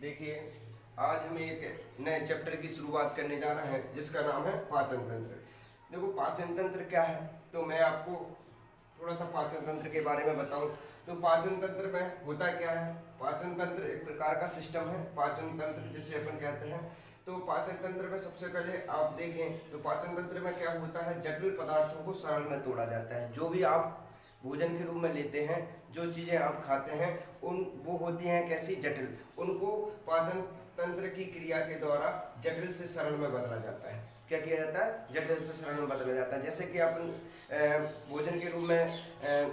देखिए, आज हम एक नए चैप्टर की शुरुआत करने जा रहे हैं जिसका नाम है पाचन तंत्र। देखो, पाचन तंत्र क्या है, तो मैं आपको थोड़ा सा पाचन तंत्र के बारे में बताऊं। तो पाचन तंत्र में होता क्या है, पाचन तंत्र एक प्रकार का सिस्टम है, पाचन तंत्र जिसे अपन कहते हैं। तो पाचन तंत्र में सबसे पहले आप देखें तो पाचन तंत्र में क्या होता है, जटिल पदार्थों को सरल में तोड़ा जाता है। जो भी आप भोजन के रूप में लेते हैं, जो चीज़ें आप खाते हैं, उन वो होती हैं कैसी, जटिल। उनको पाचन तंत्र की क्रिया के द्वारा जटिल से सरल में बदला जाता है। क्या किया जाता है, जटिल से सरल में बदला जाता है। जैसे कि अपन भोजन के रूप में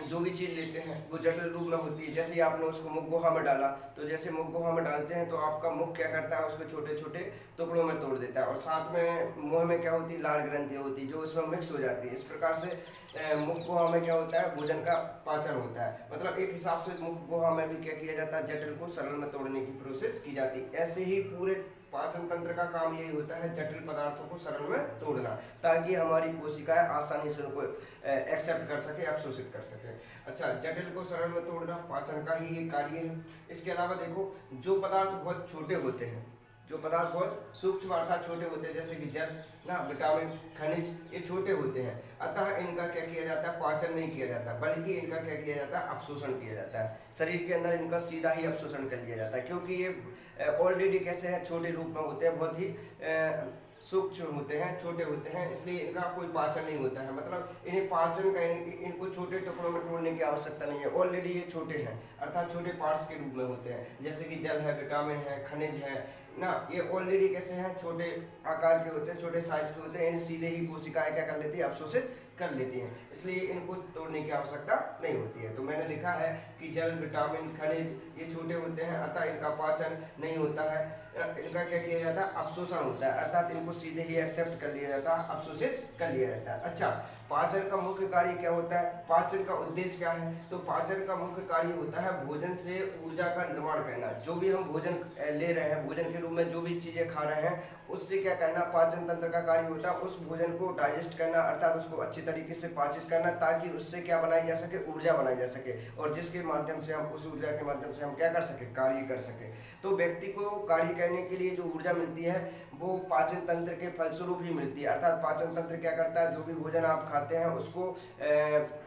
जो भी चीज़ लेते हैं वो जटिल रूप में होती है। जैसे ही आपने उसको मुख गुहा में डाला, तो जैसे मुख गुहा में डालते हैं तो आपका मुख क्या करता है, उसको छोटे छोटे टुकड़ों में तोड़ देता है, और साथ में मुंह में क्या होती है, लाल ग्रंथि होती है जो उसमें मिक्स हो जाती है। इस प्रकार से मुख गुहा में क्या होता है, भोजन का पाचन होता है। मतलब एक हिसाब से मुख गुहा में भी क्या किया जाता है, जटिल को सरल में तोड़ने की प्रोसेस की जाती है। ऐसे ही पूरे पाचन तंत्र का काम यही होता है, जटिल पदार्थों को सरल में तोड़ना, ताकि हमारी कोशिकाएं आसानी से उनको एक्सेप्ट कर सके, अवशोषित कर सके। अच्छा, जटिल को सरल में तोड़ना पाचन का ही एक कार्य है। इसके अलावा देखो, जो पदार्थ बहुत छोटे होते हैं, जो पदार्थ बहुत सूक्ष्म अर्थात छोटे होते हैं, जैसे कि जल ना, विटामिन, खनिज, ये छोटे होते हैं, अतः इनका क्या किया जाता है, पाचन नहीं किया जाता, बल्कि इनका क्या किया जाता है, अवशोषण किया जाता है। शरीर के अंदर इनका सीधा ही अवशोषण कर लिया जाता है, क्योंकि ये ऑलरेडी कैसे हैं, छोटे रूप में होते हैं, बहुत ही सूक्ष्म होते हैं, छोटे होते हैं, इसलिए इनका कोई पाचन नहीं होता है। मतलब इन्हें पाचन का, इनको छोटे टुकड़ों में तोड़ने की आवश्यकता नहीं है, ऑलरेडी ये छोटे हैं, अर्थात छोटे पार्ट्स के रूप में होते हैं। जैसे कि जल है, विटामिन है, खनिज है ना, ये ऑलरेडी कैसे हैं, छोटे आकार के होते हैं, छोटे साइज के होते हैं। इन्हें सीधे ही कोशिकाएं क्या कर लेती है, अवशोषित कर लेती हैं, इसलिए इनको तोड़ने की आवश्यकता नहीं होती है। तो मैंने लिखा है कि जल, विटामिन, खनिज ये छोटे होते हैं, अतः इनका पाचन नहीं होता है। इनका क्या किया जाता है, अवशोषण होता है, अर्थात इनको सीधे ही एक्सेप्ट कर लिया जाता है, अवशोषित कर लिया जाता है। अच्छा, पाचन का मुख्य कार्य क्या होता है, पाचन का उद्देश्य क्या है, तो पाचन का मुख्य कार्य होता है भोजन से ऊर्जा का निर्माण करना। जो भी हम भोजन ले रहे हैं, भोजन के रूप में जो भी चीजें खा रहे हैं, उससे क्या करना, पाचन तंत्र का कार्य होता है उस भोजन को डाइजेस्ट करना, अर्थात उसको अच्छी तरीके से पाचित करना, ताकि उससे क्या बनाई जा सके, ऊर्जा बनाई जा सके, और जिसके माध्यम से हम उस ऊर्जा के माध्यम से हम क्या कर सके, कार्य कर सके। तो व्यक्ति को कार्य करने के लिए जो ऊर्जा मिलती है वो पाचन तंत्र के फलस्वरूप ही मिलती है। अर्थात पाचन तंत्र क्या करता है, जो भी भोजन आप खाते हैं उसको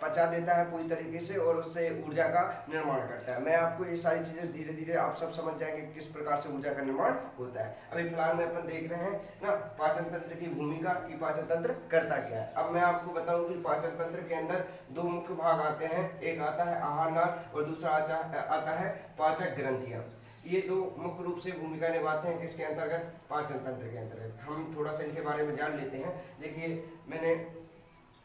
पचा देता है पूरी तरीके से, और उससे ऊर्जा का निर्माण करता है। मैं आपको ये सारी चीजें धीरे धीरे आप सब समझ जाएंगे किस प्रकार से ऊर्जा का निर्माण होता है। अभी फिलहाल में अपन देख रहे हैं ना पाचन तंत्र की भूमिका, कि पाचन तंत्र करता क्या है। अब मैं आपको बताऊं कि पाचन तंत्र के अंदर दो मुख्य भाग आते हैं, एक आता है आहार नाल और दूसरा आता है पाचक ग्रंथियां। ये दो मुख्य रूप से भूमिका निभाते हैं किसके अंतर्गत, पाचन तंत्र के अंतर्गत। हम थोड़ा सा इनके बारे में जान लेते हैं। देखिए, मैंने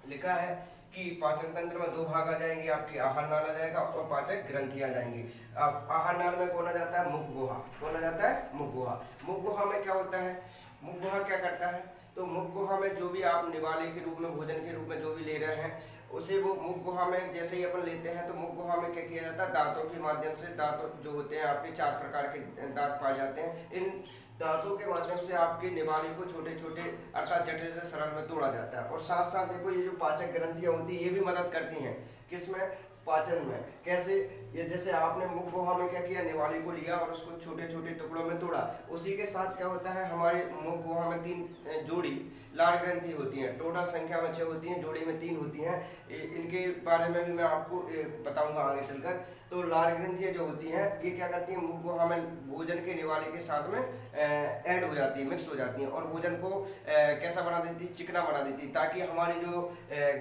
लिखा है कि पाचन तंत्र में दो भाग आ जाएंगे, आपके आहार नाल आ जाएगा और पाचक ग्रंथि आ जाएंगी। अब आहार नाल में कौन आ जाता है, मुख गुहा। कौन आ जाता है, मुख गुहा। मुख गुहा में क्या होता है, मुख गुहा क्या करता है, तो मुख गुहा में जो भी आप निवाले के रूप में, भोजन के रूप में जो भी ले रहे हैं, उसे वो मुख गुहा में जैसे ही अपन लेते हैं तो मुख गुहा में क्या किया जाता है, दांतों के माध्यम से, दांत जो होते हैं आपके 4 प्रकार के दांत पाए जाते हैं, इन दांतों के माध्यम से आपके निवाले को छोटे छोटे अर्थात जटिल से सरल में तोड़ा जाता है। और साथ साथ देखो, ये जो पाचक ग्रंथियां होती है ये भी मदद करती हैं किसमें, पाचन में। कैसे, ये जैसे आपने मुख गुहा में क्या किया, निवाले को लिया और उसको छोटे छोटे टुकड़ों में तोड़ा, उसी के साथ क्या होता है, हमारे मुख गुहा में 3 जोड़ी लाल ग्रंथि होती हैं, टोटल संख्या में 6 होती हैं, जोड़ी में 3 होती हैं। इनके बारे में भी मैं आपको बताऊंगा आगे चलकर। तो लाल ग्रंथियां जो होती हैं ये क्या करती हैं, मुख गुहा में भोजन के निवाले के साथ में ऐड हो जाती है, मिक्स हो जाती हैं, और भोजन को कैसा बना देती है, चिकना बना देती है, ताकि हमारी जो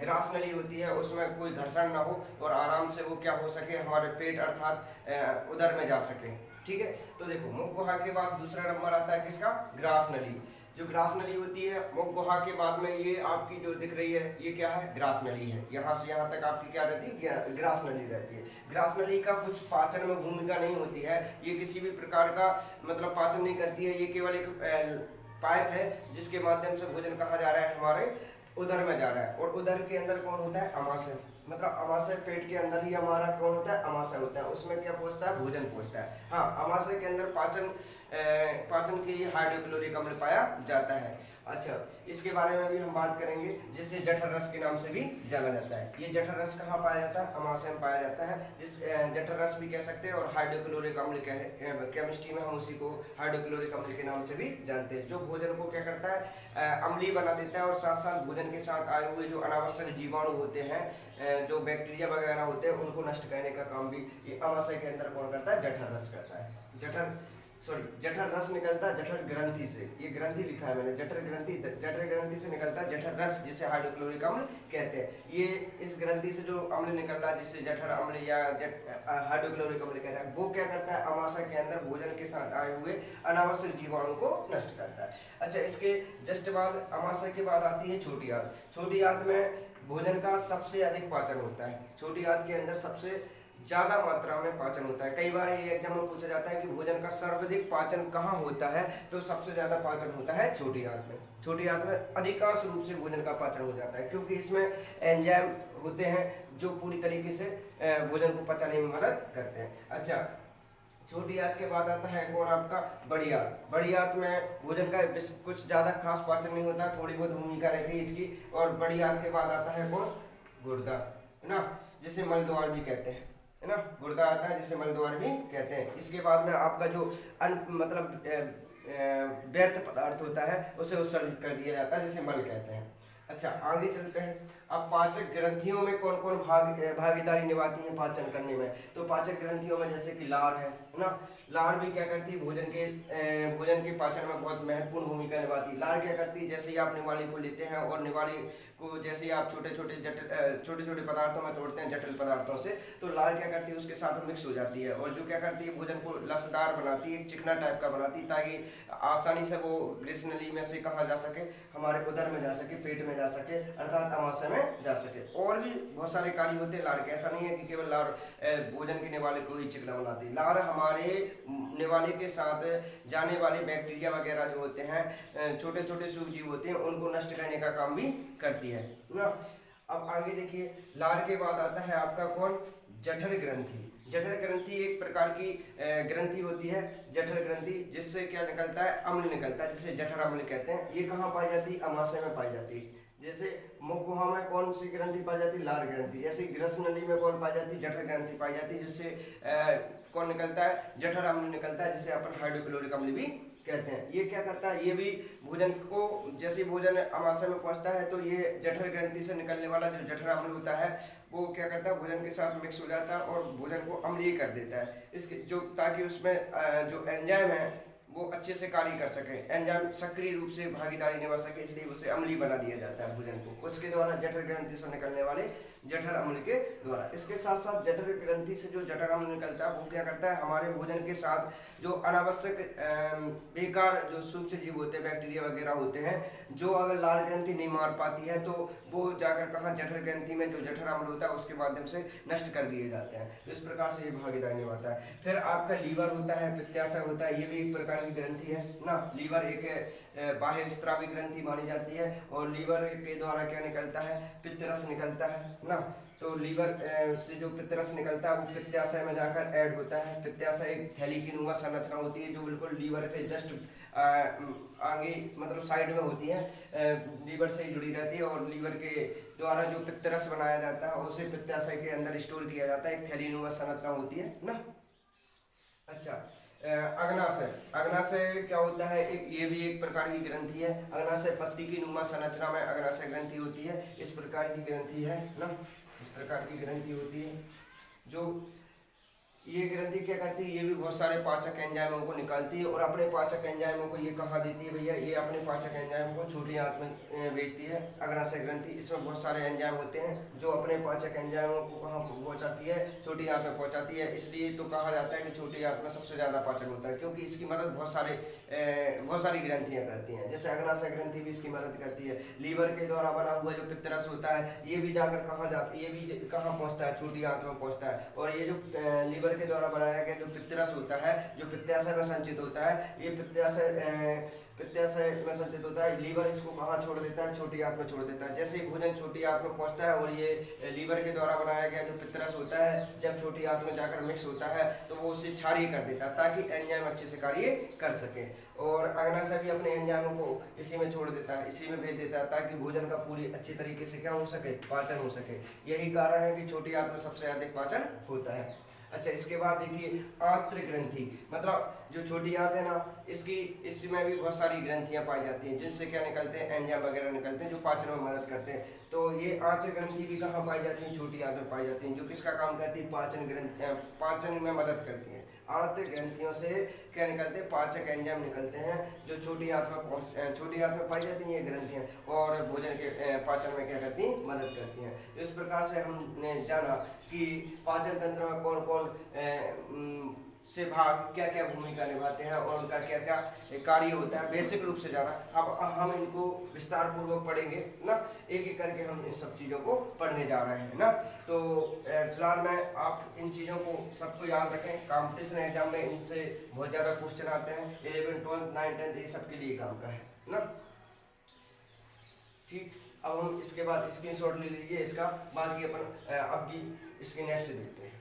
ग्रास नली होती है उसमें कोई घर्षण ना हो और आराम से वो क्या हो सके, हमारे पेट अर्थात उदर में जा सके। ठीक है, तो देखो, मुख गुहा के बाद दूसरा नंबर आता है किसका, ग्रास नली। जो ग्रास नली होती है, मुख गुहा के बाद में ये आपकी जो दिख रही है ये क्या है, ग्रास नली है। यहाँ से यहाँ तक आपकी क्या रहती है, ग्रास नली रहती है। ग्रास नली का कुछ पाचन में भूमिका नहीं होती है, ये किसी भी प्रकार का मतलब पाचन नहीं करती है, ये केवल एक पाइप है जिसके माध्यम से भोजन कहाँ जा रहा है, हमारे उदर में जा रहा है। और उदर के अंदर कौन होता है, अमाशय। मतलब अमाशय, पेट के अंदर ही हमारा कौन होता है, अमाशय होता है, उसमें क्या पहुंचता है, भोजन पहुंचता है। हाँ, अमाशय के अंदर पाचन के लिए हाइड्रोक्लोरिक अम्ल पाया जाता है। अच्छा, इसके बारे में भी हम बात करेंगे, जिससे जठर रस के नाम से भी जाना जाता है। ये जठर रस कहाँ पाया जाता है? अमाशय में पाया जाता है, जिस जठर रस भी कह सकते हैं, और हाइड्रोक्लोरिक अम्ल केमिस्ट्री में हम उसी को हाइड्रोक्लोरिक अम्ल के नाम से भी जानते हैं, जो भोजन को क्या करता है, अम्लीय बना देता है, और साथ साथ भोजन के साथ आए हुए जो अनावश्यक जीवाणु होते हैं, जो बैक्टीरिया वगैरह होते हैं, उनको नष्ट करने का काम भी ये अमाशय के अंदर कौन करता है? जठर रस करता है। जठर रस निकलता है जठर ग्रंथि से, ये ग्रंथि लिखा है मैंने, जठर ग्रंथि से निकलता है जठर रस, जिसे हाइड्रोक्लोरिक अम्ल कहते हैं। ये इस ग्रंथि से जो अम्ल निकल रहा है, जिससे जठर अम्ल या हाइड्रोक्लोरिक अम्ल कहते हैं, वो क्या करता है? अमाशय के अंदर भोजन के साथ आए हुए अनावश्यक जीवाणु को नष्ट करता है। अच्छा, इसके जस्ट बाद अमाशय के बाद आती है छोटी आंत। छोटी आंत में भोजन का सबसे अधिक पाचन होता है। छोटी आंत के अंदर सबसे ज्यादा मात्रा में पाचन होता है। कई बार ये एग्जाम में पूछा जाता है कि भोजन का सर्वाधिक पाचन कहाँ होता है, तो सबसे ज्यादा पाचन होता है छोटी आंत में। छोटी आंत में अधिकांश रूप से भोजन का पाचन हो जाता है, क्योंकि इसमें एंजाइम होते हैं जो पूरी तरीके से भोजन को पचाने में मदद करते हैं। अच्छा, छोटी आंत के बाद आता है कौन? आपका बड़ी आंत। बड़ी आंत में भोजन का कुछ ज्यादा खास पाचन नहीं होता, थोड़ी बहुत भूमिका रहती है इसकी। और बड़ी आंत के बाद आता है कौन? गुर्दा, है ना, जिसे मलद्वार भी कहते हैं, है ना, गुर्दा आता है जिसे मलद्वार भी कहते हैं। इसके बाद में आपका जो मतलब व्यर्थ पदार्थ होता है, उसे उत्सर्जित कर दिया जाता है, जिसे मल कहते हैं। अच्छा, आगे चलते हैं। अब पाचक ग्रंथियों में कौन कौन भागीदारी निभाती है पाचन करने में? तो पाचक ग्रंथियों में जैसे कि लार है ना, लार भी क्या करती है? भोजन के पाचन में बहुत महत्वपूर्ण भूमिका निभाती है। लार क्या करती है? जैसे ही आप निवाली को लेते हैं, और निवाली को जैसे ही आप छोटे छोटे पदार्थों में तोड़ते हैं, जटिल पदार्थों से, तो लार क्या करती है? उसके साथ मिक्स हो जाती है, और जो क्या करती है? भोजन को लसदार बनाती है, चिकना टाइप का बनाती है, ताकि आसानी से वो ग्लिस नली में से कहाँ जा सके? हमारे उदर में जा सके, पेट में जा सके, अर्थात अमाशय में जा सके। और भी बहुत सारे कार्य होते हैं लार के। ऐसा नहीं है कि केवल लार भोजन के निवाले को ही चिकना बनाती है। लार हमारे निवाले के साथ जाने वाले बैक्टीरिया वगैरह जो होते हैं, छोटे छोटे सूक्ष्मजीव होते हैं, उनको नष्ट करने का काम भी करती है ना। अब आगे देखिए, लार के बाद आता है आपका कौन? जठर ग्रंथि। जठर ग्रंथि एक प्रकार की ग्रंथि होती है, जठर ग्रंथि, जिससे क्या निकलता है? अम्ल निकलता है, जिसे जठर अम्ल कहते हैं। ये कहाँ पाई जाती है? अमाशय में पाई जाती है। जैसे मुख गुहा में कौन सी ग्रंथि पाई जाती है? लार ग्रंथि। जैसे ग्रस नली में कौन पाई जाती है? जठर ग्रंथि पाई जाती है, जिससे कौन निकलता है? जठर अम्ल निकलता है, जिसे अपन हाइड्रोक्लोरिक अम्ल भी कहते हैं। ये क्या करता है? ये भी भोजन को, जैसे भोजन अमाशय में पहुंचता है, तो ये जठर ग्रंथि से निकलने वाला जो जठर अम्ल होता है, वो क्या करता है? भोजन के साथ मिक्स हो जाता है और भोजन को अम्लीय कर देता है, इसके जो, ताकि उसमें जो एंजाइम है वो अच्छे से कार्य कर सके, एंजाइम सक्रिय रूप से भागीदारी निभा सके, इसलिए उसे अम्लीय बना दिया जाता है भोजन को, उसके द्वारा जठर ग्रंथि से निकलने वाले जठर अम्ल के द्वारा। इसके साथ साथ जठर ग्रंथि से जो जठर अम्ल निकलता है, वो क्या करता है? हमारे भोजन के साथ जो अनावश्यक बेकार जो सूक्ष्म जीव होते हैं, बैक्टीरिया वगैरह होते हैं, जो अगर लार ग्रंथि नहीं मार पाती है, तो वो जाकर कहाँ? जठर ग्रंथि में जो जठर अम्ल होता है, उसके माध्यम से नष्ट कर दिए जाते हैं। तो इस प्रकार से ये भागीदारी निभाता है। फिर आपका लीवर होता है, पित्ताशय होता है, ये भी एक प्रकार की ग्रंथि है ना। लीवर एक बाह्य स्रावी ग्रंथि मानी जाती है, और लीवर के द्वारा क्या निकलता है? पित्तरस निकलता है ना। तो लीवर से जो पित्तरस निकलता है, वो पित्ताशय में जाकर ऐड होता है। पित्ताशय एक थैली की नुमा संरचना होती है, जो बिल्कुल लीवर के जस्ट आगे, मतलब साइड में होती है, लीवर से ही जुड़ी रहती है, और लीवर के द्वारा जो पित्तरस बनाया जाता है, उसे पित्ताशय के अंदर स्टोर किया जाता है, एक थैली नुमा संरचना होती है ना। अच्छा, अग्नाशय। अग्नाशय क्या होता है? ये भी एक प्रकार की ग्रंथि है। अग्नाशय पत्ती की नुमा संरचना में अग्नाशय ग्रंथि होती है, इस प्रकार की ग्रंथि है ना, इस प्रकार की ग्रंथि होती है। जो ये ग्रंथि क्या करती है? ये भी बहुत सारे पाचक एंजाइमों को निकालती है, और अपने पाचक एंजाइमों को ये कहाँ देती है भैया? ये अपने पाचक एंजाइम को छोटी आंत में भेजती है, अग्नाशय ग्रंथि। इसमें बहुत सारे एंजाइम होते हैं, जो अपने पाचक एंजाइमों को कहाँ पहुँचाती है? छोटी आंत में पहुँचाती है। इसलिए तो कहा जाता है कि छोटी आंत में सबसे ज़्यादा पाचन होता है, क्योंकि इसकी मदद बहुत सारी ग्रंथियाँ करती हैं। जैसे अग्नाशय ग्रंथि भी इसकी मदद करती है। लीवर के द्वारा बना हुआ जो पित्तरस होता है, ये भी जाकर कहाँ पहुँचता है? छोटी आंत में पहुँचता है। और ये जो लीवर लीवर के द्वारा बनाया गया जो पित्तरस होता है, जो पित्ताशय में संचित होता है, ये पित्ताशय में संचित होता है। लीवर इसको कहाँ छोड़ देता है? छोटी आंत में छोड़ देता है। जैसे ही भोजन छोटी आंत में पहुंचता है और ये लीवर के द्वारा बनाया गया जो पित्तरस होता है जब छोटी आंत में जाकर मिक्स होता है तो वो उससे क्षारीय कर देता है ताकि एंजाइम अच्छे से कार्य कर सके। और अग्नाशय भी अपने एंजाइमों को इसी में छोड़ देता है, इसी में भेज देता है ताकि भोजन का पूरी अच्छी तरीके से क्या हो सके? पाचन हो सके। यही कारण है कि छोटी आंत में सबसे अधिक पाचन होता है। अच्छा, इसके बाद देखिए आंतरिक ग्रंथि, मतलब जो छोटी आंत है ना, इसमें भी बहुत सारी ग्रंथियां पाई जाती हैं जिनसे क्या निकलते हैं? एंजाइम वगैरह निकलते हैं जो पाचन में मदद करते हैं। तो ये आंतरिक ग्रंथि भी कहाँ पाई जाती है? छोटी आंत में पाई जाती हैं, जो किसका काम करती है? पाचन में मदद करती हैं। आंतरिक ग्रंथियों से क्या निकलते हैं? पाचक एंजाइम निकलते हैं जो छोटी आंत में पाई जाती हैं ये ग्रंथियां, और भोजन के पाचन में क्या करती हैं? मदद करती हैं। तो इस प्रकार से हमने जाना कि पाचन तंत्र में कौन कौन से भाग क्या क्या भूमिका निभाते हैं और उनका क्या क्या कार्य होता है, बेसिक रूप से जाना। अब हम इनको विस्तार पूर्वक पढ़ेंगे ना, एक एक करके हम इन सब चीज़ों को पढ़ने जा रहे हैं ना। तो फिलहाल मैं आप इन चीज़ों को सबको याद रखें, कंपटीशन एग्जाम में इनसे बहुत ज़्यादा क्वेश्चन आते हैं, 11, 12, 9, 10 ये सबके लिए काम का है ना। ठीक, अब हम इसके बाद स्क्रीनशॉट ले लीजिए इसका, बाकी अपन अब की इसके नेक्स्ट देखते हैं।